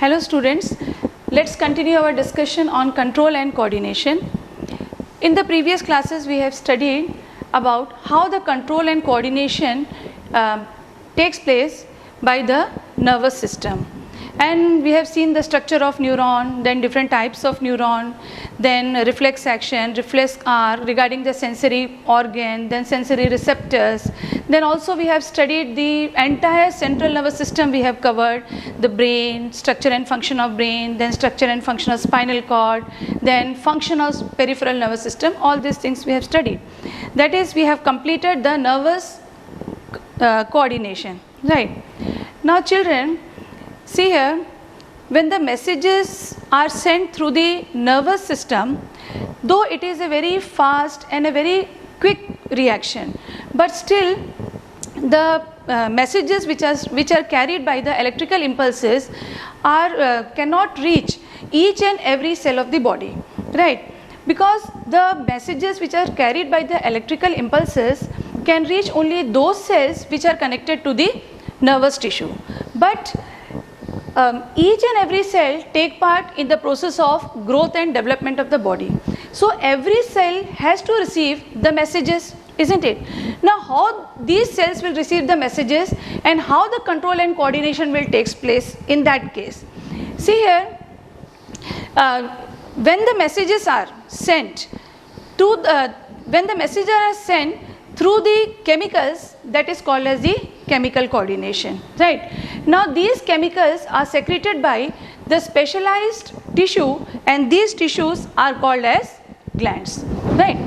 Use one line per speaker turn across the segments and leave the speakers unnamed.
Hello students, let's continue our discussion on control and coordination. In the previous classes we have studied about how the control and coordination takes place by the nervous system, and we have seen the structure of neuron, then different types of neuron, then reflex action, reflex arc regarding the sensory organ, then sensory receptors. Then also we have studied the entire central nervous system. We have covered the brain, structure and function of brain, then structure and function of spinal cord, then function of peripheral nervous system. All these things we have studied. That is, we have completed the nervous coordination, right? Now children, see here, when the messages are sent through the nervous system, though it is a very fast and a very quick reaction, but still the messages which are carried by the electrical impulses are cannot reach each and every cell of the body, right? Because the messages which are carried by the electrical impulses can reach only those cells which are connected to the nervous tissue, but each and every cell take part in the process of growth and development of the body. So every cell has to receive the messages, isn't it? Now how these cells will receive the messages and how the control and coordination will take place in that case. See here, when the messages are sent to through the chemicals, that is called as the chemical coordination, right? Now these chemicals are secreted by the specialized tissue, and these tissues are called as glands, right?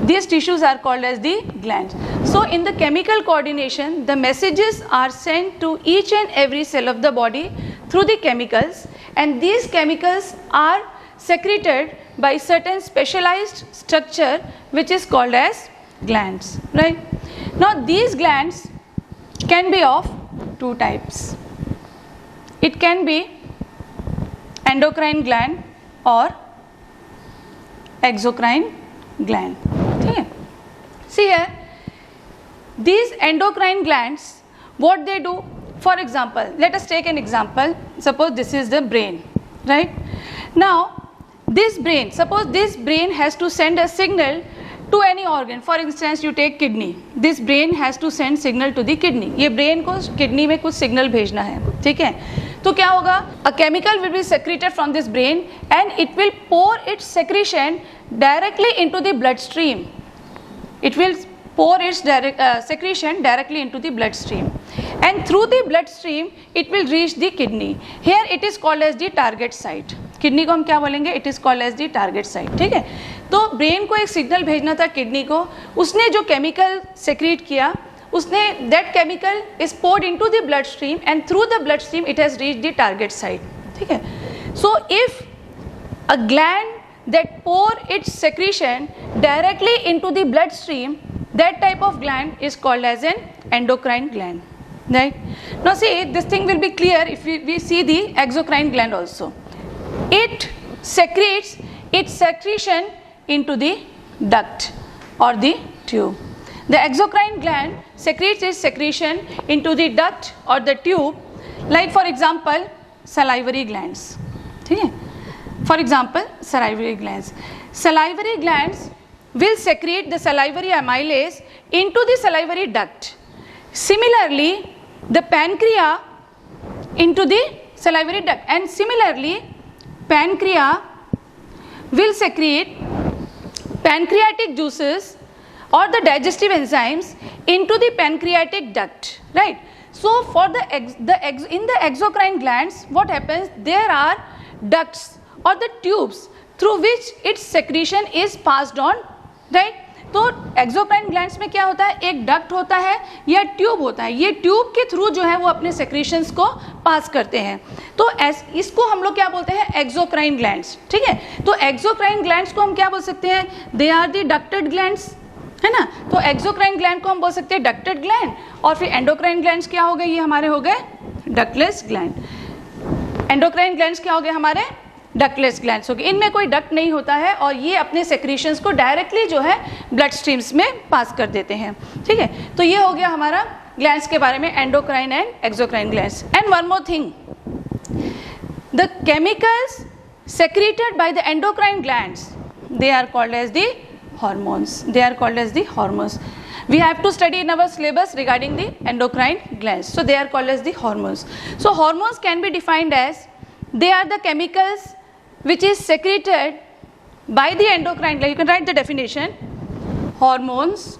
These tissues are called as the glands. So in the chemical coordination, the messages are sent to each and every cell of the body through the chemicals, and these chemicals are secreted by certain specialized structure which is called as glands, right? Now these glands can be of two types. It can be endocrine gland or exocrine gland. Okay. See here, these endocrine glands, what they do, for example, let us take an example. Suppose this is the brain, right? Now this brain, suppose this brain has to send a signal to any organ. For instance, you take kidney. This brain has to send signal to the kidney. ये brain को kidney में कुछ signal भेजना है, ठीक है? तो क्या होगा? A chemical will be secreted from this brain and it will pour its secretion directly into the bloodstream. It will pour its secretion directly into the bloodstream, and through the bloodstream it will reach the kidney. Here it is called as the target site. Kidney को हम क्या बोलेंगे? It is called as the target site, ठीक है? तो brain को एक signal भेजना था किडनी को, उसने जो केमिकल सेक्रेट किया, उसने that chemical is poured into the blood stream and through the blood stream it has reached the target site, ठीक है? So if a gland that pour its secretion directly into the blood stream, that type of gland is called as an endocrine gland, right? Now see, this thing will be clear if we see the exocrine gland also. It secretes its secretion into the duct or the tube. The exocrine gland secretes its secretion into the duct or the tube, like for example salivary glands, ठीक है? For example salivary glands. Salivary glands will secrete the salivary amylase into the salivary duct. Similarly, the pancreas into the salivary duct, and similarly pancreas will secrete pancreatic juices or the digestive enzymes into the pancreatic duct, right? So for in the exocrine glands, what happens? There are ducts or the tubes through which its secretion is passed on, right? तो exocrine glands में क्या होता है? एक duct होता है या tube होता है. ये ट्यूब के थ्रू जो है वो अपने सेक्रेशंस को पास करते हैं. तो इसको हम लोग क्या बोलते हैं? एक्सोक्राइन ग्लैंड्स, ठीक है? तो एक्सोक्राइन ग्लैंड्स को हम क्या बोल सकते हैं? They are the ducted glands, है ना? तो एक्सोक्राइन ग्लैंड को हम बोल सकते हैं डक्टेड ग्लैंड, और फिर एंडोक्राइन ग्लैंड्स क्या हो गए? ये हमारे हो गए डक्टलेस ग्लैंड. एंडोक्राइन ग्लैंड्स क्या हो गए? हमारे डक्टलेस ग्लैंड्स हो गए. इनमें कोई डक्ट नहीं होता है और ये अपने सेक्रेशंस को डायरेक्टली जो है ब्लड स्ट्रीम्स में पास कर देते हैं, ठीक है? तो ये हो गया हमारा ग्लैंड्स के बारे में, endocrine and exocrine glands. And one more thing, the chemicals secreted by the endocrine glands, they are called as the hormones. They are called as the hormones. We have to study in our syllabus regarding the endocrine glands. So they are called as the hormones. So hormones can be defined as, they are the chemicals which is secreted by the endocrine gland. You can write the definition. Hormones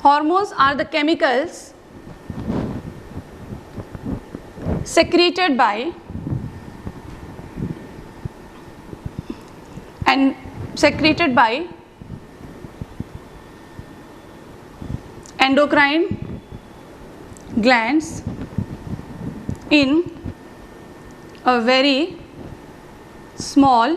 are the chemicals secreted by endocrine glands in a very small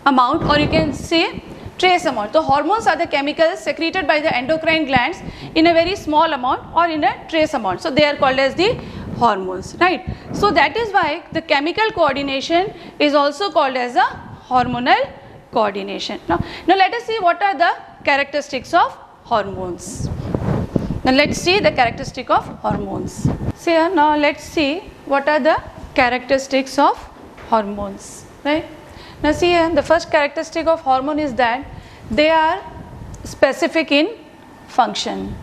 amount. Or you can say trace amount. So hormones are the chemicals secreted by the endocrine glands in a very small amount or in a trace amount. So they are called as the hormones, right? So that is why the chemical coordination is also called as a hormonal coordination. Now let us see what are the characteristics of hormones. Now let's see the characteristic of hormones. So here now let's see what are the characteristics of hormones, right? Now see here, the first characteristic of hormone is that they are specific in function.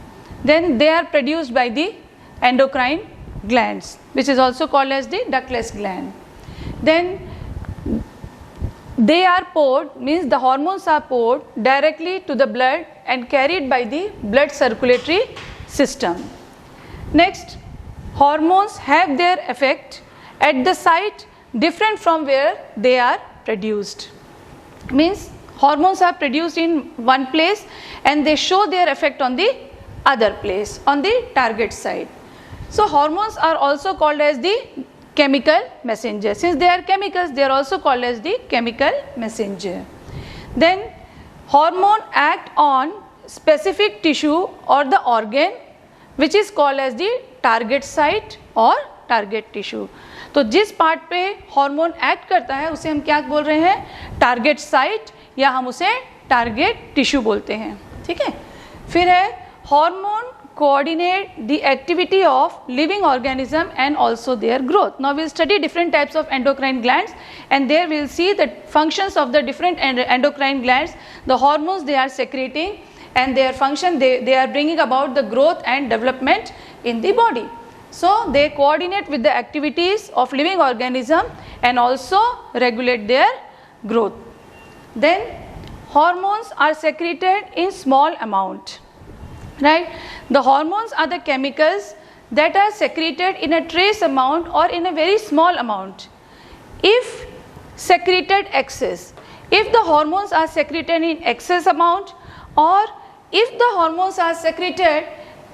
Then they are produced by the endocrine glands, which is also called as the ductless gland. Then they are poured, means the hormones are poured directly to the blood and carried by the blood circulatory system. Next, hormones have their effect at the site different from where they are produced. Means hormones are produced in one place and they show their effect on the other place, on the target site. So hormones are also called as the chemical messenger. Since they are chemicals, they are also called as the chemical messenger. Then hormone act on specific tissue or the organ which is called as the target site or target tissue. तो जिस part पे hormone act करता है उसे हम क्या बोल रहे हैं, टारगेट साइट, या हम उसे टारगेट टिश्यू बोलते हैं, ठीक है. फिर है hormone coordinate the activity of living organism and also their growth. Now we will study different types of endocrine glands and there we will see the functions of the different endocrine glands, the hormones they are secreting and their function, they are bringing about the growth and development in the body. So they coordinate with the activities of living organism and also regulate their growth. Then hormones are secreted in small amount. Right? The hormones are the chemicals that are secreted in a trace amount or in a very small amount. If secreted excess, if the hormones are secreted in excess amount or if the hormones are secreted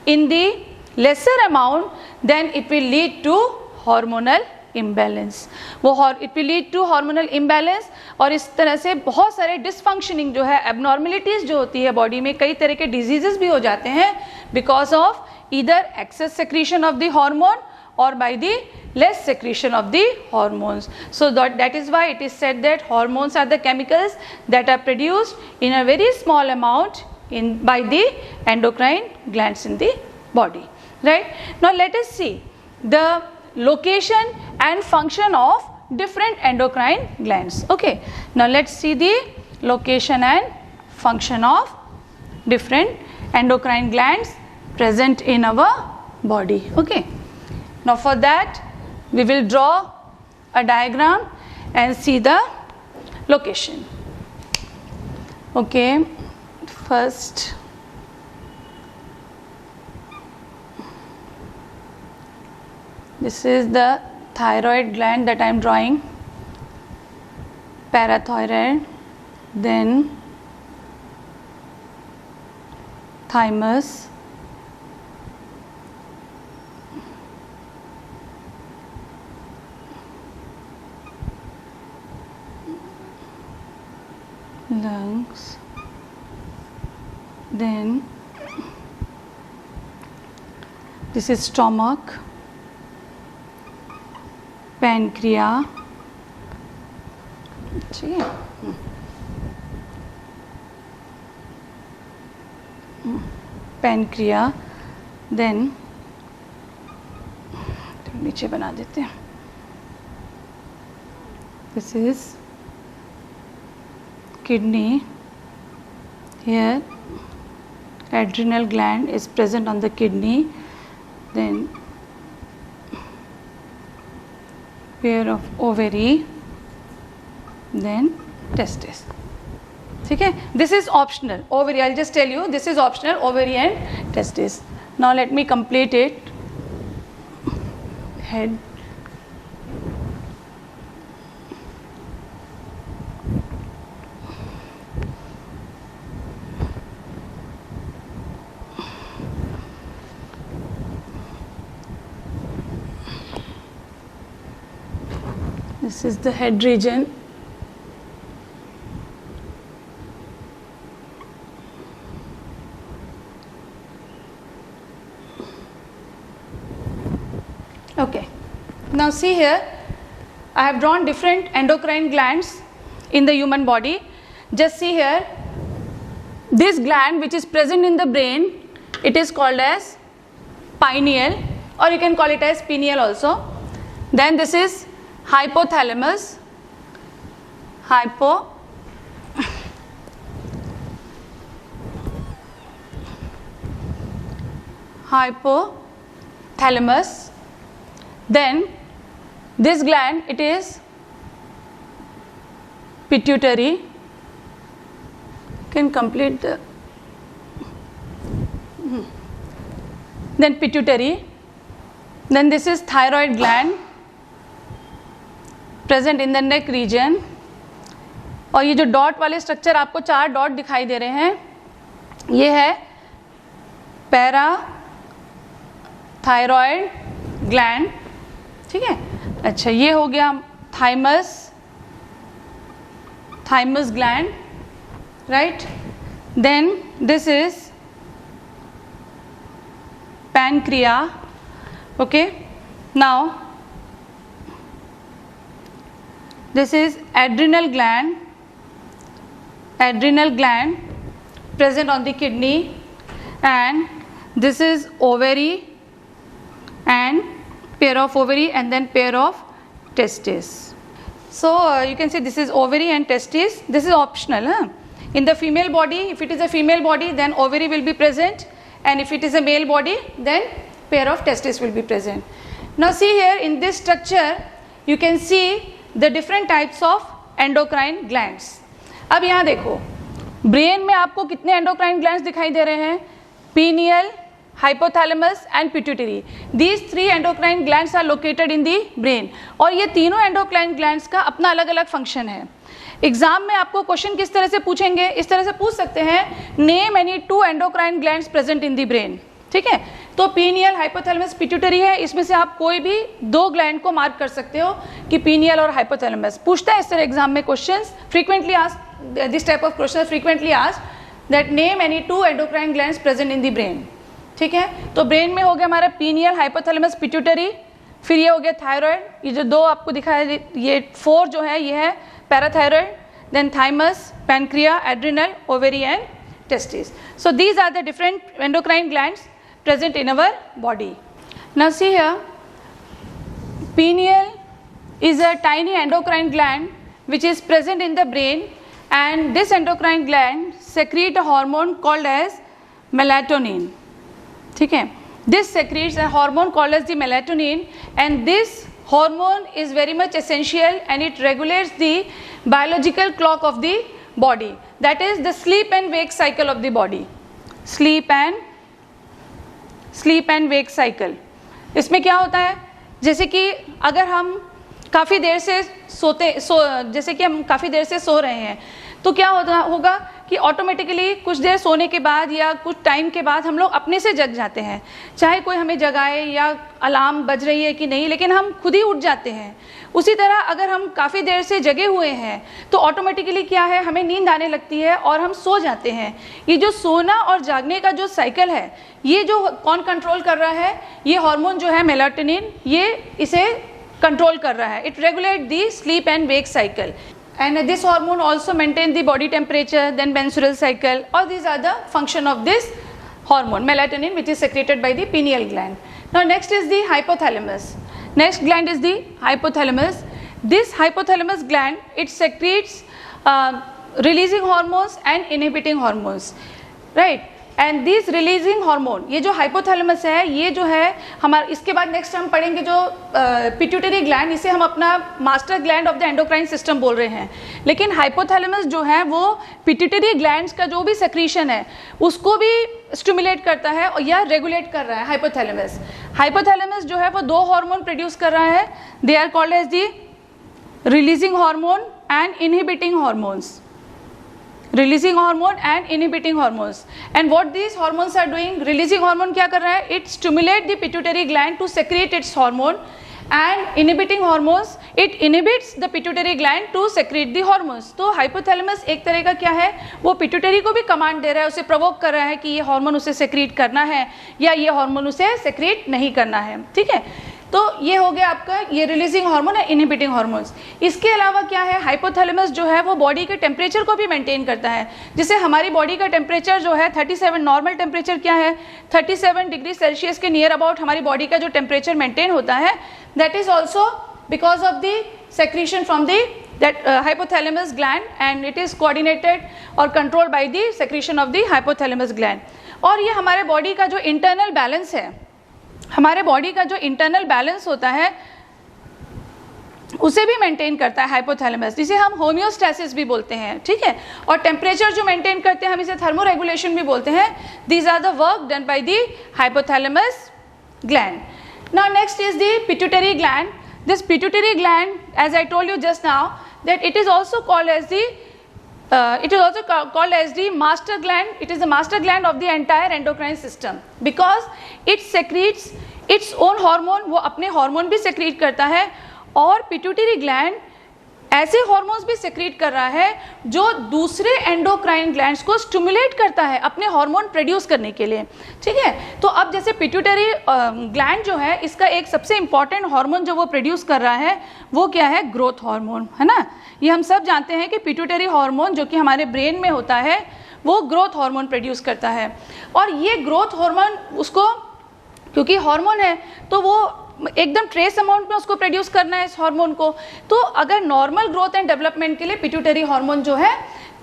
in the lesser amount, then it will lead to hormonal imbalance. It will lead to hormonal imbalance और इस तरह से बहुत सारे dysfunctioning जो है, abnormalities जो होती है बॉडी में, कई तरह के डिजीजेस भी हो जाते हैं because of either excess secretion of the hormone or by the less secretion of the hormones. So that is why it is said that hormones are the chemicals that are produced in a very small amount by the endocrine glands in the body. Right? Now let us see the location and function of different endocrine glands. Okay. Now let's see the location and function of different endocrine glands present in our body. Okay. Now for that we will draw a diagram and see the location. Okay. First this is the thyroid gland that I am drawing, parathyroid, then thymus, lungs, then this is stomach, pancreas, pancreas, then नीचे बना देते हैं, this is kidney. Here adrenal gland is present on the kidney, then pair of ovary, then testis. ठीक है, this is optional. Ovary, I'll just tell you, this is optional, ovary and testis. Now let me complete it. Head, this is the head region. Okay, now see here, I have drawn different endocrine glands in the human body. Just see here, this gland which is present in the brain, it is called as pineal, or you can call it as pineal also. Then this is hypothalamus, hypothalamus. Then this gland, it is pituitary. Can complete the then pituitary. Then this is thyroid gland, present in the neck region. और ये जो dot वाले structure आपको 4 dot दिखाई दे रहे हैं, ये है पैरा थायरॉयड ग्लैंड. ठीक है, अच्छा ये हो गया thymus gland, right. Then this is pancreas. Okay, now this is adrenal gland present on the kidney, and this is ovary and pair of ovary and then pair of testes. So you can say this is ovary and testes. This is optional. In the female body, if it is a female body, then ovary will be present, and if it is a male body, then pair of testes will be present. Now see here, in this structure you can see the different types of endocrine glands. अब यहाँ देखो, brain में आपको कितने endocrine glands दिखाई दे रहे हैं? Pineal, hypothalamus and pituitary. These 3 endocrine glands are located in the brain, और ये तीनों एंडोक्राइन ग्लैंड्स का अपना अलग अलग फंक्शन है. एग्जाम में आपको क्वेश्चन किस तरह से पूछेंगे? इस तरह से पूछ सकते हैं, name any 2 endocrine glands present in the brain. ठीक है, तो पीनियल, हाइपोथैलेमस, पिट्यूटरी है, इसमें से आप कोई भी 2 ग्लैंड को मार्क कर सकते हो कि पीनियल और हाइपोथैलेमस. पूछता है इस तरह एग्जाम में questions, frequently asked, this type of question frequently asked that name any 2 endocrine glands present in the brain. ठीक है, तो ब्रेन में हो गया हमारा पीनियल, हाइपोथैलेमस, पिट्यूटरी, फिर ये हो गया थायराइड. ये जो 2 आपको दिखाया, ये 4 जो है ये है parathyroid, then thymus, pancreas, adrenal, ovary and testes. So these are the different endocrine glands present in our body. Now see here, pineal is a tiny endocrine gland which is present in the brain, and this endocrine gland secrete a hormone called as melatonin. ठीक है, this secretes a hormone called as the melatonin, and this hormone is very much essential, and it regulates the biological clock of the body, that is the sleep and wake cycle of the body. sleep and wake cycle. इसमें क्या होता है, जैसे कि अगर हम काफ़ी देर से जैसे कि हम काफ़ी देर से सो रहे हैं, तो क्या होगा कि ऑटोमेटिकली कुछ देर सोने के बाद या कुछ टाइम के बाद हम लोग अपने से जग जाते हैं, चाहे कोई हमें जगाए या अलार्म बज रही है कि नहीं, लेकिन हम खुद ही उठ जाते हैं. उसी तरह अगर हम काफ़ी देर से जगे हुए हैं तो ऑटोमेटिकली क्या है, हमें नींद आने लगती है और हम सो जाते हैं. ये जो सोना और जागने का जो साइकिल है, ये जो कौन कंट्रोल कर रहा है? ये हार्मोन जो है मेलाटोनिन, ये इसे कंट्रोल कर रहा है. It regulate the sleep and wake cycle, and this hormone also maintain the body temperature, then menstrual cycle. All these are the function of this hormone melatonin, which is secreted by the pineal gland. Now next is the hypothalamus. Next gland is the hypothalamus. This hypothalamus gland, it secretes releasing hormones and inhibiting hormones, right? And this releasing hormone, ये जो hypothalamus है, ये जो है हमारा, इसके बाद next हम पढ़ेंगे जो पिट्यूटरी ग्लैंड, इसे हम अपना master gland of the endocrine system बोल रहे हैं. लेकिन हाइपोथैलेमस जो है वो पिट्यूटरी ग्लैंड्स का जो भी सेक्रीशन है उसको भी स्टिमुलेट करता है और या रेगुलेट कर रहा है. हाइपोथैलेमस हाइपोथैलेमस जो है वो दो हार्मोन प्रोड्यूस कर रहा है. They are called as the releasing hormone and inhibiting hormones. Releasing hormone and inhibiting hormones. And what these hormones are doing, releasing hormone क्या कर रहा है, it stimulate the pituitary gland to secrete its hormone, and inhibiting hormones, it inhibits the pituitary gland to secrete the hormones. तो hypothalamus एक तरह का क्या है, वो pituitary को भी कमांड दे रहा है, उसे प्रोवोक कर रहा है कि ये हार्मोन उसे सेक्रेट करना है या ये हार्मोन उसे सेक्रेट नहीं करना है. ठीक है, तो ये हो गया आपका ये रिलीजिंग हार्मोन है, इनहिबिटिंग हार्मोन्स. इसके अलावा क्या है, हाइपोथैलेमस जो है वो बॉडी के टेम्परेचर को भी मेंटेन करता है. जैसे हमारी बॉडी का टेम्परेचर जो है 37, नॉर्मल टेम्परेचर क्या है 37 डिग्री सेल्सियस के नियर अबाउट हमारी बॉडी का जो टेम्परेचर मेंटेन होता है, that is also because of the secretion from the that hypothalamus gland, and it is coordinated or controlled by the secretion of the hypothalamus gland. और ये हमारे body का जो इंटरनल बैलेंस है, हमारे बॉडी का जो इंटरनल बैलेंस होता है उसे भी मेंटेन करता है हाइपोथैलेमस, जिसे हम होम्योस्टैसिस भी बोलते हैं. ठीक है, और टेम्परेचर जो मेंटेन करते हैं हम इसे थर्मोरेगुलेशन भी बोलते हैं. These are the work done by the hypothalamus gland. Now next is the pituitary gland. This pituitary gland, as I told you just now, that it is also called as the master gland. It is the master gland of the entire endocrine system because it secretes its own hormone. वो अपने hormone भी secrete करता है और pituitary gland ऐसे hormones भी secret कर रहा है जो दूसरे एंडोक्राइन ग्लैंड्स को स्टिमुलेट करता है अपने हार्मोन प्रोड्यूस करने के लिए. ठीक है, तो अब जैसे पिट्यूटरी ग्लैंड जो है इसका एक सबसे इंपॉर्टेंट हार्मोन जो वो प्रोड्यूस कर रहा है वो क्या है, ग्रोथ हार्मोन, है ना. ये हम सब जानते हैं कि पिट्यूटरी हार्मोन जो कि हमारे ब्रेन में होता है वो ग्रोथ हार्मोन प्रोड्यूस करता है. और ये ग्रोथ हार्मोन उसको, क्योंकि हार्मोन है तो वो एकदम ट्रेस अमाउंट में उसको प्रोड्यूस करना है इस हार्मोन को. तो अगर नॉर्मल ग्रोथ एंड डेवलपमेंट के लिए पिट्यूटरी हार्मोन जो है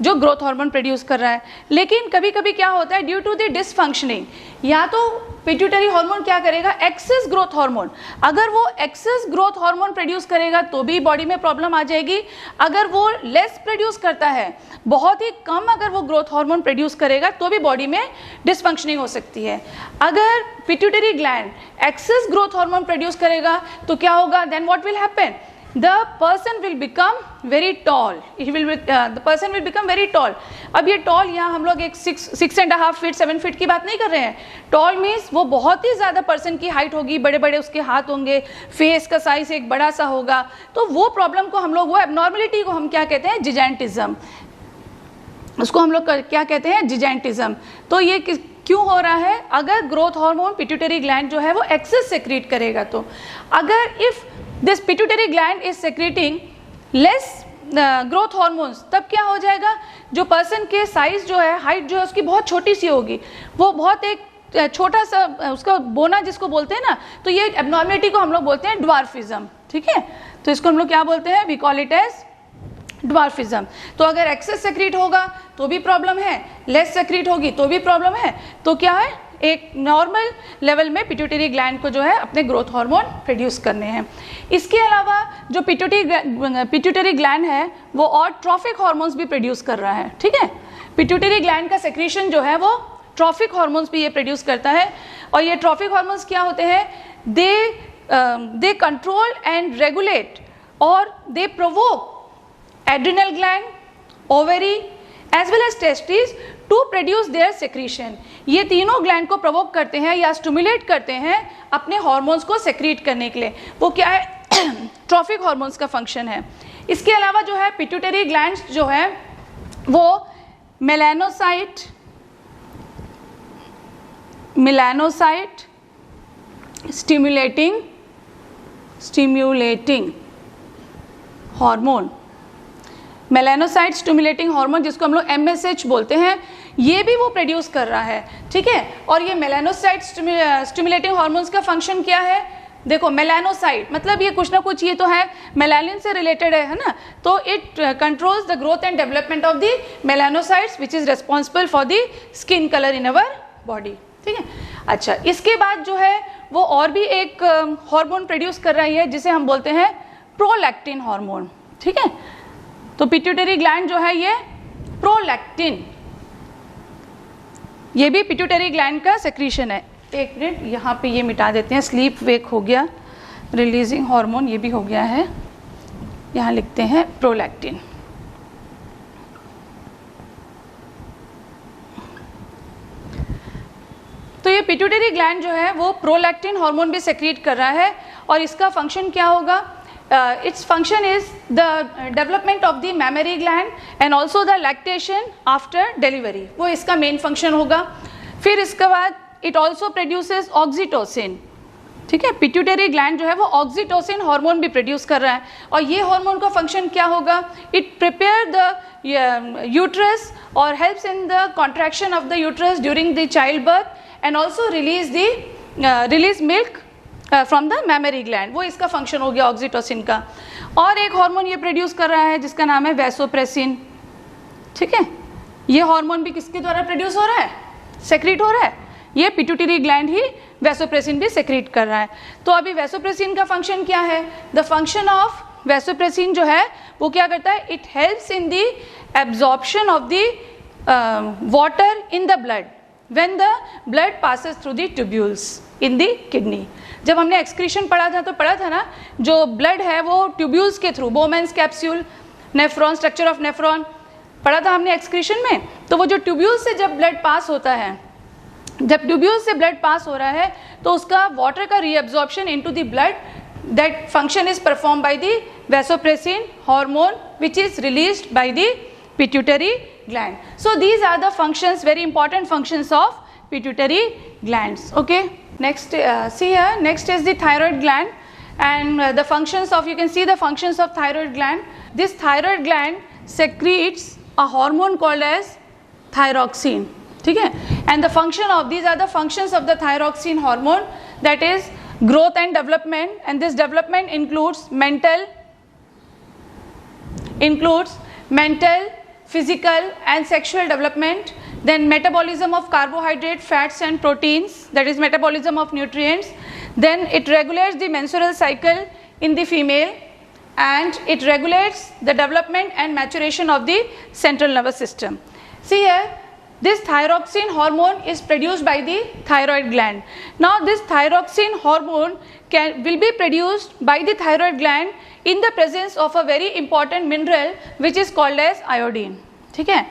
जो ग्रोथ हार्मोन प्रोड्यूस कर रहा है, लेकिन कभी कभी क्या होता है ड्यू टू द डिसफंक्शनिंग, या तो पिट्यूटरी हार्मोन क्या करेगा, एक्सेस ग्रोथ हार्मोन, अगर वो एक्सेस ग्रोथ हार्मोन प्रोड्यूस करेगा तो भी बॉडी में प्रॉब्लम आ जाएगी. अगर वो लेस प्रोड्यूस करता है, बहुत ही कम अगर वो ग्रोथ हार्मोन प्रोड्यूस करेगा तो भी बॉडी में डिसफंक्शनिंग हो सकती है. अगर pituitary gland excess growth hormone produce करेगा तो क्या होगा, then what will happen, the person will become very tall. The person will become very tall. अब ये tall यहाँ हम लोग एक 6.5 फीट 7 फीट की बात नहीं कर रहे हैं. Tall means वो बहुत ही ज़्यादा पर्सन की हाइट होगी, बड़े बड़े उसके हाथ होंगे, फेस का साइज एक बड़ा सा होगा. तो वो प्रॉब्लम को हम लोग, वो एबनॉर्मलिटी को हम क्या कहते हैं, जिजेंटिज्म. उसको हम लोग क्या कहते हैं, जिजेंटिज्म. तो ये क्यों हो रहा है, अगर ग्रोथ हार्मोन पिट्यूटरी ग्लैंड जो है वो एक्सेस सेक्रेट करेगा. तो अगर if this pituitary gland is secreting less growth hormones, तब क्या हो जाएगा, जो पर्सन के साइज जो है, हाइट जो है उसकी बहुत छोटी सी होगी, वो बहुत एक छोटा सा उसका बोना जिसको बोलते हैं ना, तो ये एबनॉर्मलिटी को हम लोग बोलते हैं ड्वार्फिज्म. ठीक है, तो इसको हम लोग क्या बोलते हैं, we call it as dwarfism. तो अगर एक्सेस सेक्रेट होगा तो भी प्रॉब्लम है, लेस सेक्रेट होगी तो भी प्रॉब्लम है. तो क्या है, एक नॉर्मल लेवल में पिट्यूटरी ग्लैंड को जो है अपने ग्रोथ हार्मोन प्रोड्यूस करने हैं. इसके अलावा जो पिट्यूटरी ग्लैंड है वो और ट्रॉफिक हार्मोन्स भी प्रोड्यूस कर रहा है. ठीक है, पिट्यूटरी ग्लैंड का सेक्रेशन जो है वो ट्रॉफिक हार्मोन्स भी ये प्रोड्यूस करता है. और ये ट्रॉफिक हार्मोन्स क्या होते हैं, दे कंट्रोल एंड रेगुलेट और दे provoke adrenal gland, ovary as well as testes to produce their secretion. ये तीनों ग्लैंड को प्रोवोक करते हैं या स्टिमुलेट करते हैं अपने हार्मोन्स को सेक्रेट करने के लिए. वो क्या है, ट्रॉफिक हार्मोन्स का फंक्शन है. इसके अलावा जो है पिट्यूटरी ग्लैंड्स जो है वो melanocyte stimulating hormone, melanocyte stimulating hormone, जिसको हम लोग MSH बोलते हैं, ये भी वो प्रोड्यूस कर रहा है, ठीक है। और ये मेलानोसाइट स्टिमुलेटिंग हार्मोन्स का फंक्शन क्या है? देखो, मेलानोसाइट मतलब ये कुछ ना कुछ ये तो है मेलानिन से रिलेटेड है ना, तो it controls the growth and development of the melanocytes which is responsible for the skin colour in our body, ठीक है। अच्छा, इसके बाद जो है वो और भी एक हार्मोन प्रोड्यूस कर रही है जिसे हम बोलते हैं प्रोलैक्टिन हार्मोन, ठीक है। तो पिट्यूटरी ग्लैंड जो है ये प्रोलैक्टिन, ये भी पिट्यूटरी ग्लैंड का सेक्रीशन है। एक मिनट, यहाँ पे ये मिटा देते हैं, स्लीप वेक हो गया, रिलीजिंग हार्मोन ये भी हो गया है, यहाँ लिखते हैं प्रोलैक्टिन। तो ये पिट्यूटरी ग्लैंड जो है वो प्रोलैक्टिन हार्मोन भी सेक्रीट कर रहा है, और इसका फंक्शन क्या होगा? Its function is the development of the mammary gland and also the lactation after delivery, वो इसका मेन फंक्शन होगा। फिर इसके बाद it also produces oxytocin, ठीक है। पिट्यूटरी ग्लैंड जो है वो ऑक्सीटोसिन हार्मोन भी प्रोड्यूस कर रहा है, और ये हार्मोन का फंक्शन क्या होगा? इट प्रिपेयर द यूट्रस और helps in the contraction of the uterus during the child birth and also release milk from the mammary gland, वो इसका फंक्शन हो गया ऑक्सीटोसिन का। और एक हार्मोन ये प्रोड्यूस कर रहा है जिसका नाम है वैसोप्रेसिन, ठीक है। ये हार्मोन भी किसके द्वारा प्रोड्यूस हो रहा है? सेक्रीट हो रहा है, ये पिट्यूटरी ग्लैंड ही वैसोप्रेसिन भी सेक्रीट कर रहा है। तो अभी वैसोप्रेसिन का फंक्शन क्या है? द फंक्शन ऑफ वैसोप्रेसिन जो है वो क्या करता है? It helps in the absorption of the water in the blood when the blood passes through the tubules in the kidney. जब हमने एक्सक्रीशन पढ़ा था तो पढ़ा था ना, जो ब्लड है वो ट्यूब्यूल्स के through, Bowman's capsule, nephron, structure of nephron पढ़ा था हमने एक्सक्रीशन में। तो वो जो ट्यूब्यूल से जब ब्लड पास होता है, जब ट्यूब्यूल से ब्लड पास हो रहा है तो उसका वाटर का reabsorption into the blood, that function is perform by the vasopressin hormone which is released by the pituitary gland. So these are the functions, very important functions of pituitary glands. Okay, next see here, next is the thyroid gland, and the functions of, you can see the functions of thyroid gland. This thyroid gland secretes a hormone called as thyroxine, ठीक है। and the function of, these are the functions of the thyroxine hormone, that is growth and development, and this development includes mental, physical and sexual development, then metabolism of carbohydrate, fats and proteins, that is metabolism of nutrients, then it regulates the menstrual cycle in the female, and it regulates the development and maturation of the central nervous system. See here, this thyroxine hormone is produced by the thyroid gland. Now this thyroxine hormone will be produced by the thyroid gland in the presence of a very important mineral which is called as iodine, ठीक है।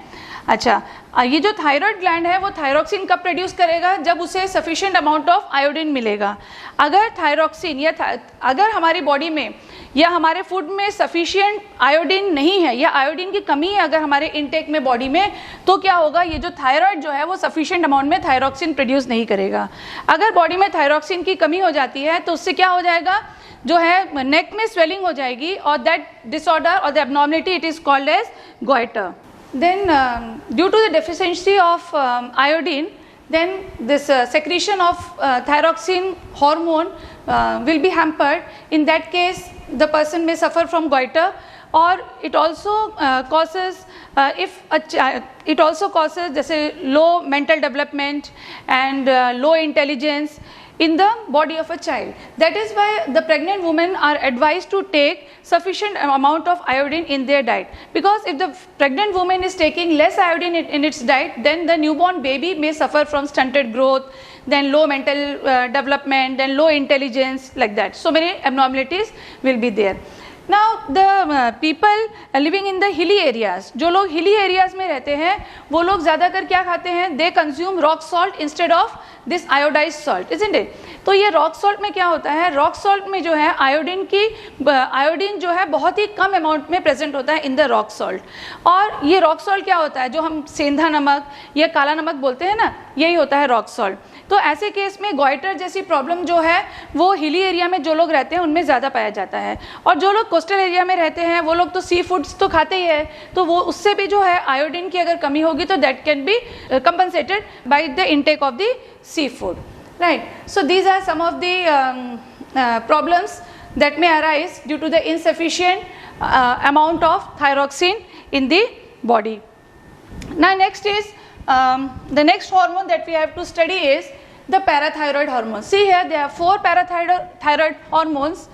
अच्छा, ये जो thyroid gland है वो thyroxine कब produce करेगा? जब उसे सफिशिएंट अमाउंट ऑफ आयोडीन मिलेगा। अगर थायरोक्सिन या अगर हमारी बॉडी में या हमारे फूड में सफिशिएंट आयोडीन नहीं है या आयोडीन की कमी है अगर हमारे इनटेक में बॉडी में, तो क्या होगा? ये जो थायराइड जो है वो सफिशिएंट अमाउंट में थायरोक्सिन प्रोड्यूस नहीं करेगा। अगर बॉडी में थायरोक्सिन की कमी हो जाती है तो उससे क्या हो जाएगा? जो है नेक में स्वेलिंग हो जाएगी, और दैट डिसऑर्डर और the abnormality it is called as goiter. Then due to the deficiency of iodine, then this secretion of thyroxine hormone will be hampered. In that case, the person may suffer from goiter, or it also causes it also causes जैसे low mental development and low intelligence in the body of a child. That is why the pregnant women are advised to take sufficient amount of iodine in their diet, because if the pregnant woman is taking less iodine in its diet, then the newborn baby may suffer from stunted growth, then low mental development, then low intelligence, like that. So many abnormalities will be there. Now the people living in the hilly areas, जो लोग hilly areas में रहते हैं वो लोग ज़्यादातर क्या खाते हैं? They consume rock salt instead of this iodized salt, isn't it? तो ये रॉक सॉल्ट में क्या होता है? रॉक सॉल्ट में जो है आयोडीन जो है बहुत ही कम अमाउंट में प्रेजेंट होता है इन द रॉक सॉल्ट। और ये रॉक सॉल्ट क्या होता है? जो हम सेंधा नमक या काला नमक बोलते हैं ना, यही होता है रॉक सॉल्ट। तो ऐसे केस में गॉइटर जैसी प्रॉब्लम जो है वो हिली एरिया में जो लोग रहते हैं उनमें ज़्यादा पाया जाता है, और जो लोग कोस्टल एरिया में रहते हैं वो लोग तो सी फूड्स तो खाते ही है, तो वो उससे भी जो है आयोडीन की अगर कमी होगी तो that can be compensated by the intake of the seafood, right. So these are some of the problems that may arise due to the insufficient amount of thyroxine in the body. Now next is the next hormone that we have to study is the parathyroid hormone. See here there are 4 parathyroid hormones,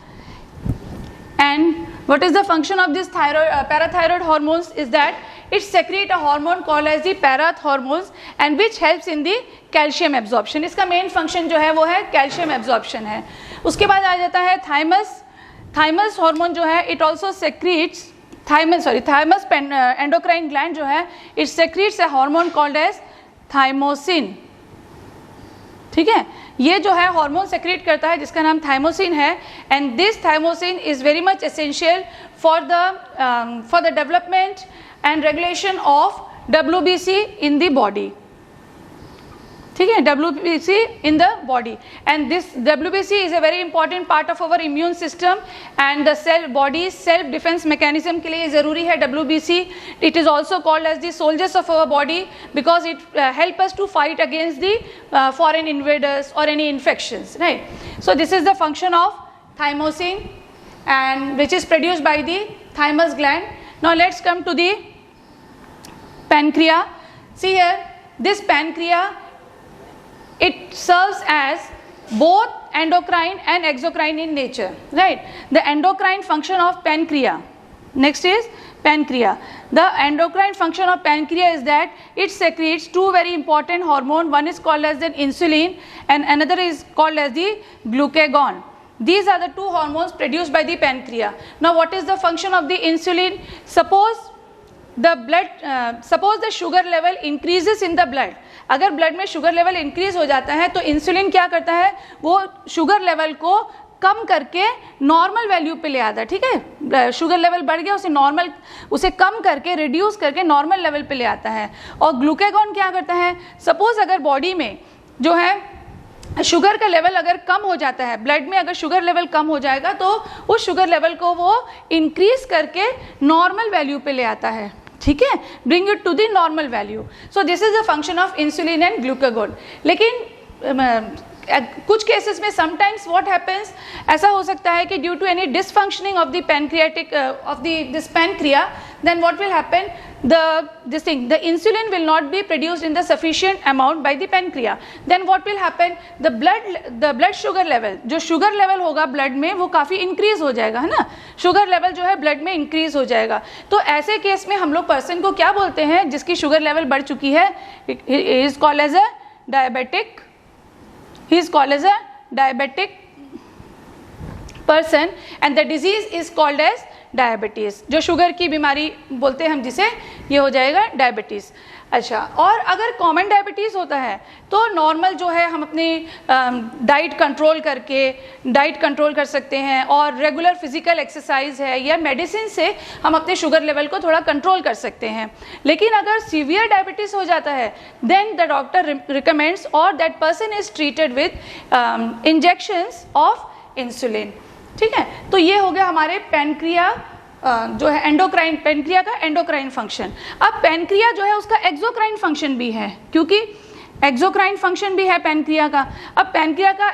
and what is the function of this parathyroid hormones is that it secrete a hormone called as the parathormones and which helps in the calcium absorption. इसका main function जो है वो है calcium absorption है। उसके बाद आ जाता है थाइमस हार्मोन जो है it also secretes thymus endocrine gland जो है it secretes a hormone called as thymosin, ठीक है। ये जो है हार्मोन सेक्रेट करता है जिसका नाम थाइमोसिन है, and this thymosin is very much essential for the development and regulation of WBC in the body, ठीक है, WBC in the body, and this WBC is a very important part of our immune system and the body self defence mechanism के लिए ज़रूरी है WBC। It is also called as the soldiers of our body because it help us to fight against the foreign invaders और any infections, right. So this is the function of thymosin and which is produced by the thymus gland. Now let's come to the pancreas. See here, this pancreas, it serves as both endocrine and exocrine in nature, right? The endocrine function of pancreas. Next is pancreas. The endocrine function of pancreas is that it secretes 2 very important hormones. One is called as the insulin and another is called as the glucagon. These are the 2 hormones produced by the pancreas. Now what is the function of the insulin? Suppose the sugar level increases in the blood. अगर blood में sugar level increase हो जाता है तो insulin क्या करता है, वो शुगर लेवल को कम करके नॉर्मल वैल्यू पे ले आता है, ठीक है। शुगर लेवल बढ़ गया उसे कम करके रिड्यूस करके नॉर्मल लेवल पे ले आता है। और ग्लूकागॉन क्या करता है, सपोज अगर बॉडी में जो है शुगर का लेवल अगर कम हो जाता है, ब्लड में अगर शुगर लेवल कम हो जाएगा तो उस शुगर लेवल को वो इंक्रीज करके नॉर्मल वैल्यू पे ले आता है, ठीक है, bring it to the normal value. So this is the function of insulin and glucagon. लेकिन कुछ केसेस में समटाइम्स व्हाट हैपेंस, ऐसा हो सकता है कि due to any dysfunctioning of the pancreatic of this pancreas, then what will happen, the insulin will not be produced in the sufficient amount by the pancreas. Then what will happen, the blood sugar level, जो sugar level होगा blood में वो काफ़ी increase हो जाएगा, है ना, sugar level जो है ब्लड में इंक्रीज हो जाएगा। तो ऐसे केस में हम लोग पर्सन को क्या बोलते हैं, जिसकी शुगर लेवल बढ़ चुकी है, is called as a diabetic, he is called as a diabetic person and the disease is called as diabetes. जो शुगर की बीमारी बोलते हैं हम जिसे, ये हो जाएगा डायबिटीज़। अच्छा, और अगर कॉमन डायबिटीज़ होता है तो नॉर्मल जो है हम अपनी डाइट कंट्रोल कर सकते हैं, और रेगुलर फिजिकल एक्सरसाइज है या मेडिसिन से हम अपने शुगर लेवल को थोड़ा कंट्रोल कर सकते हैं। लेकिन अगर सीवियर डायबिटीज़ हो जाता है देन द डॉक्टर रिकमेंड्स और that person is treated with injections of insulin, ठीक है। तो ये हो गया हमारे पैनक्रिया जो है एंडोक्राइन, पैनक्रिया का एंडोक्राइन फंक्शन। अब पैनक्रिया जो है उसका एक्सोक्राइन फंक्शन भी है, क्योंकि एक्सोक्राइन फंक्शन भी है पैनक्रिया का। अब पैनक्रिया का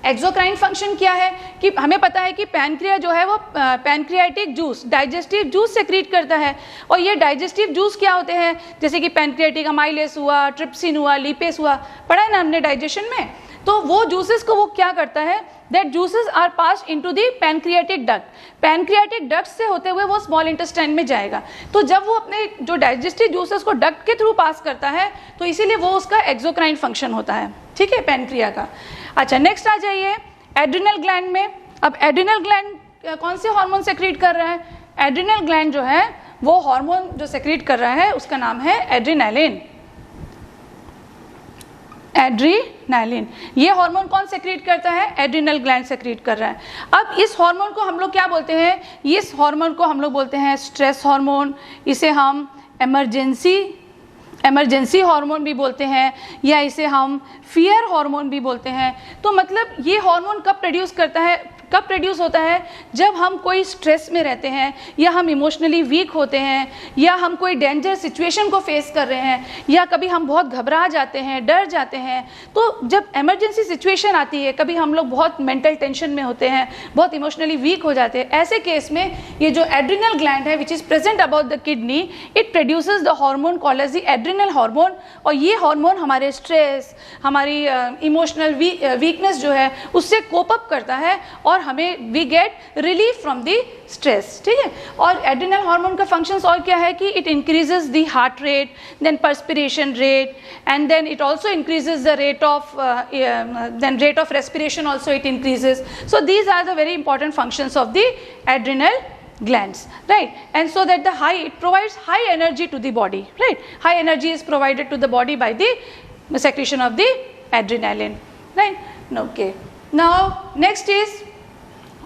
एक्सोक्राइन फंक्शन क्या है कि हमें पता है कि पैनक्रिया जो है वो pancreatic juice, digestive juice secrete करता है। और ये डाइजेस्टिव जूस क्या होते हैं, जैसे कि पैनक्रियाटिक अमाइलेस हुआ, ट्रिप्सिन हुआ, लिपेस हुआ, पढ़ा है ना हमने डाइजेशन में। तो वो जूसेस को वो क्या करता है, that juices are passed into the pancreatic duct, pancreatic duct से होते हुए वो स्मॉल इंटेस्टाइन में जाएगा। तो जब वो अपने जो डाइजेस्टिव जूसेस को डक्ट के थ्रू पास करता है तो इसीलिए वो उसका एक्सोक्राइन फंक्शन होता है, ठीक है, पैनक्रिया का। अच्छा, नेक्स्ट आ जाइए एड्रिनल ग्लैंड में। अब एड्रिनल ग्लैंड कौन से हार्मोन सेक्रीट कर रहा है, एड्रिनल ग्लैंड जो है वो हार्मोन जो सेक्रीट कर रहा है उसका नाम है एड्रिनालिन। एड्रीनालिन, ये हार्मोन कौन सेक्रीट करता है, एड्रिनल ग्लैंड सेक्रीट कर रहा है। अब इस हार्मोन को हम लोग क्या बोलते हैं, इस हार्मोन को हम लोग बोलते हैं स्ट्रेस हार्मोन, इसे हम इमरजेंसी इमरजेंसी हार्मोन भी बोलते हैं, या इसे हम फियर हार्मोन भी बोलते हैं। तो मतलब ये हार्मोन कब प्रोड्यूस होता है, जब हम कोई स्ट्रेस में रहते हैं, या हम इमोशनली वीक होते हैं, या हम कोई डेंजर सिचुएशन को फेस कर रहे हैं, या कभी हम बहुत घबरा जाते हैं, डर जाते हैं। तो जब इमरजेंसी सिचुएशन आती है, कभी हम लोग बहुत मेंटल टेंशन में होते हैं, बहुत इमोशनली वीक हो जाते हैं, ऐसे केस में ये जो एड्रिनल ग्लैंड है which is present about the kidney, it produces the hormone called as the adrenal hormone. और ये हार्मोन हमारे स्ट्रेस, हमारी इमोशनल वीकनेस जो है उससे कोप अप करता है, और हमें we get relief from the stress. ठीक है, और एड्रिनल हार्मोन का फंक्शंस और क्या है कि it increases the heart rate, then perspiration rate, and then it also increases the rate of respiration also it increases. So these are the very important functions of the adrenal glands, right? And so that it provides high energy to the body, right? High energy is provided to the body by the secretion of the adrenaline, right? Okay, now next is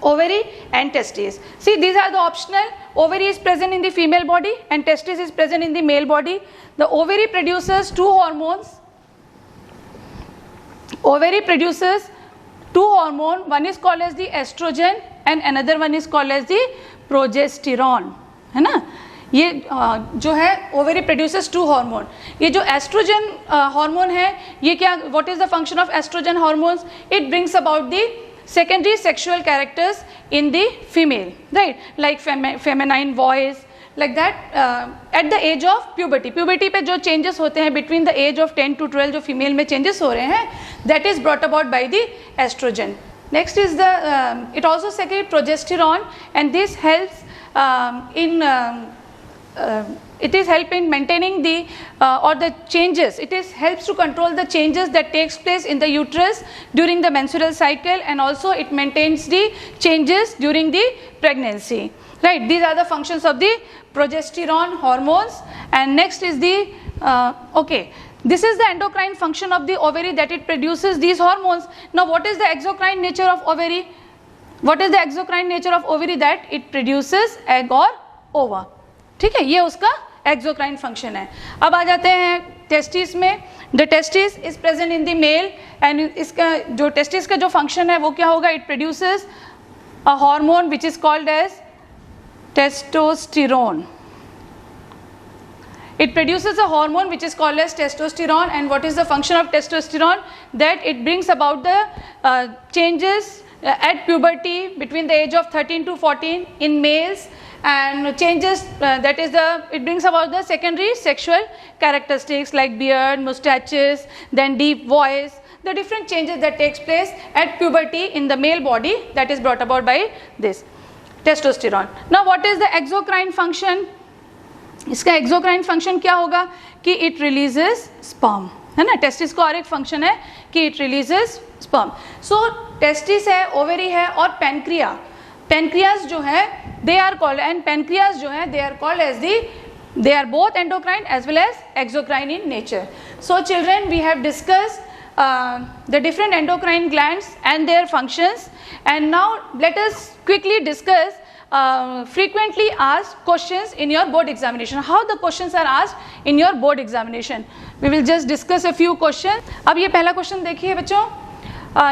ovary and testes. See, these are the optional. Ovary is present in the female body and testis is present in the male body. The ovary produces two hormones. Ovary produces two hormones. One is called as the estrogen and another one is called as the progesterone, है ना? ये जो है ovary produces to hormone. ये जो oestrogen hormone है, ये क्या, what is the function of oestrogen hormones? It brings about the secondary sexual characters in the female, right? Like feminine voice, like that. At the age of puberty पे जो changes होते हैं between the age of 10 to 12 जो female में changes हो रहे हैं, that is brought about by the estrogen. Next is the it also secretes progesterone, and this helps it is help in maintaining the or the changes. It is helps to control the changes that takes place in the uterus during the menstrual cycle, and also it maintains the changes during the pregnancy, right? These are the functions of the progesterone hormones. And next is the okay, this is the endocrine function of the ovary, that it produces these hormones. Now what is the exocrine nature of ovary? What is the exocrine nature of ovary? That it produces egg or ova. ठीक है, ये उसका exocrine function है। अब आ जाते हैं testis में। The testis is present in the male, and इसका जो टेस्टिस का जो फंक्शन है वो क्या होगा? It produces a hormone which is called as testosterone. It produces a hormone which is called as testosterone. And what is the function of testosterone? That it brings about the changes at puberty between the age of 13 to 14 in males, and changes that is it brings about the secondary sexual characteristics like beard, mustaches, then deep voice, the different changes that takes place at puberty in the male body, that is brought about by this testosterone. Now what is the exocrine function? इसका exocrine function क्या होगा कि it releases sperm, है ना? Testis का और एक function है कि it releases sperm. So testis है, ओवेरी है और पेनक्रियाज जो है they are called, and pancreas जो है they are called as the, they are both endocrine as well as exocrine in nature. So children, we have discussed the different endocrine glands and their functions, and now let us quickly discuss frequently asked questions in your board examination. How the questions are asked in your board examination? We will just discuss a few questions. अब ये पहला question देखिए बच्चों,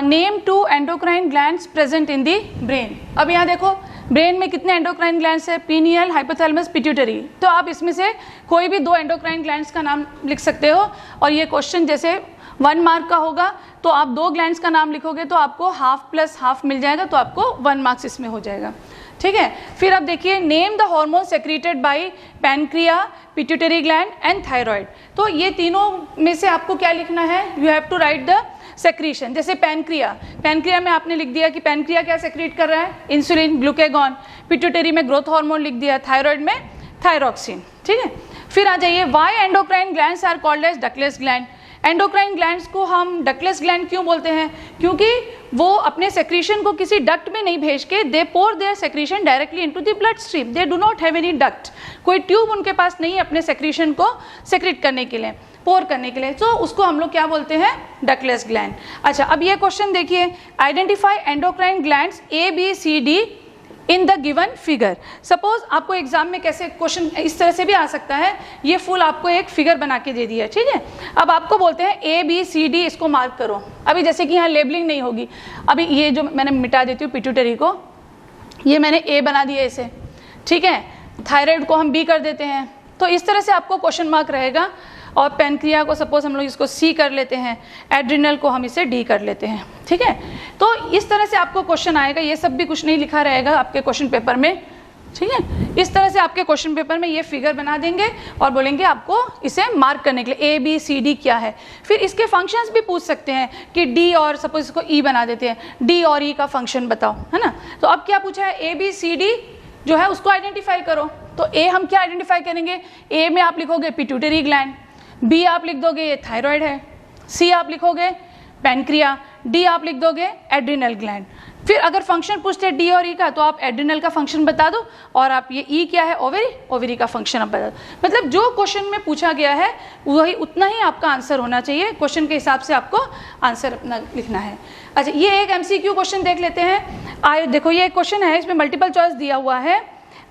name two endocrine glands present in the brain. अब यहाँ देखो brain में कितने एंडोक्राइन ग्लैंड्स है? Pineal, hypothalamus, pituitary. तो आप इसमें से कोई भी दो एंडोक्राइन ग्लैंड्स का नाम लिख सकते हो, और ये क्वेश्चन जैसे 1 मार्क का होगा तो आप दो ग्लैंड्स का नाम लिखोगे तो आपको हाफ प्लस हाफ मिल जाएगा, तो आपको 1 मार्क्स इसमें हो जाएगा. ठीक है. फिर आप देखिए, name the hormone secreted by pancreas, pituitary gland and thyroid. तो ये तीनों में से आपको क्या लिखना है? You have to write the secretion. जैसे पैनक्रिया में आपने लिख दिया कि पैनक्रिया क्या सेक्रेट कर रहा है? Insulin, glucagon. पिट्यूटरी में ग्रोथ हार्मोन लिख दिया, थायराइड में थायरॉक्सिन. ठीक है. फिर आ जाइए, why endocrine glands are called as ductless gland. Endocrine glands को हम डकलेस ग्लैंड क्यों बोलते हैं? क्योंकि वो अपने सेक्रीशन को किसी डक्ट में नहीं भेज के दे pour their secretion directly into the blood stream. They do not have any duct. कोई ट्यूब उनके पास नहीं है अपने सेक्रीशन को सेक्रेट करने के लिए, पोर करने के लिए. तो उसको हम लोग क्या बोलते हैं? Ductless gland. अच्छा, अब ये क्वेश्चन देखिए, identify endocrine glands A, B, C, D in the given figure. Suppose आपको एग्जाम में कैसे क्वेश्चन इस तरह से भी आ सकता है, ये फुल आपको एक फिगर बना के दे दिया है, ठीक है। अब आपको बोलते हैं ए बी सी डी इसको मार्क करो। अभी जैसे कि यहाँ लेबलिंग नहीं होगी, अभी ये जो मैंने मिटा देती हूँ पिट्यूटरी को, ये मैंने ए बना दिया इसे, ठीक है। थायराइड को हम बी कर देते हैं, तो इस तरह से आपको क्वेश्चन मार्क रहेगा। और पैनक्रिया को सपोज हम लोग इसको सी कर लेते हैं, एड्रिनल को हम इसे डी कर लेते हैं, ठीक है। तो इस तरह से आपको क्वेश्चन आएगा, ये सब भी कुछ नहीं लिखा रहेगा आपके क्वेश्चन पेपर में, ठीक है। इस तरह से आपके क्वेश्चन पेपर में ये फिगर बना देंगे और बोलेंगे आपको इसे मार्क करने के लिए ए बी सी डी क्या है। फिर इसके फंक्शंस भी पूछ सकते हैं कि डी और सपोज इसको ई बना देते हैं, डी और ई का फंक्शन बताओ, है ना। तो अब क्या पूछा है, ए बी सी डी जो है उसको आइडेंटिफाई करो। तो ए हम क्या आइडेंटिफाई करेंगे, ए में आप लिखोगे पिट्यूटरी ग्लैंड, बी आप लिख दोगे ये थायराइड है, सी आप लिखोगे पैनक्रिया, डी आप लिख दोगे एड्रिनल ग्लैंड। फिर अगर फंक्शन पूछते हैं डी और ई का, तो आप एड्रिनल का फंक्शन बता दो, और आप ये ई क्या है ओवरी, ओवरी का फंक्शन आप बता दो। मतलब जो क्वेश्चन में पूछा गया है वही उतना ही आपका आंसर होना चाहिए, क्वेश्चन के हिसाब से आपको आंसर अपना लिखना है। अच्छा, ये एक MCQ क्वेश्चन देख लेते हैं। देखो ये एक क्वेश्चन है, इसमें मल्टीपल चॉइस दिया हुआ है।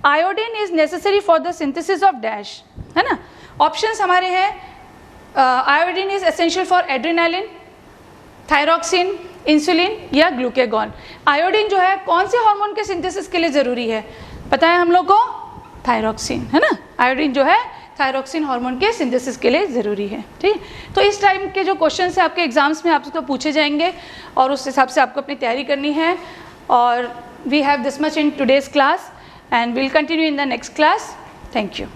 Iodine is necessary for the synthesis of dash, है ना। ऑप्शंस हमारे हैं, iodine is essential for adrenaline, thyroxine, insulin या ग्लूकेगॉन। आयोडीन जो है कौन से हार्मोन के सिंथेसिस के लिए ज़रूरी है, पता है हम लोग को, थायरॉक्सिन, है ना। आयोडीन जो है थायरॉक्सिन हार्मोन के सिंथेसिस के लिए ज़रूरी है, ठीक। तो इस टाइम के जो क्वेश्चन है आपके एग्जाम्स में आपको पूछे जाएंगे और उस हिसाब से आपको अपनी तैयारी करनी है। और we have this much in today's class and will continue in the next class. Thank you.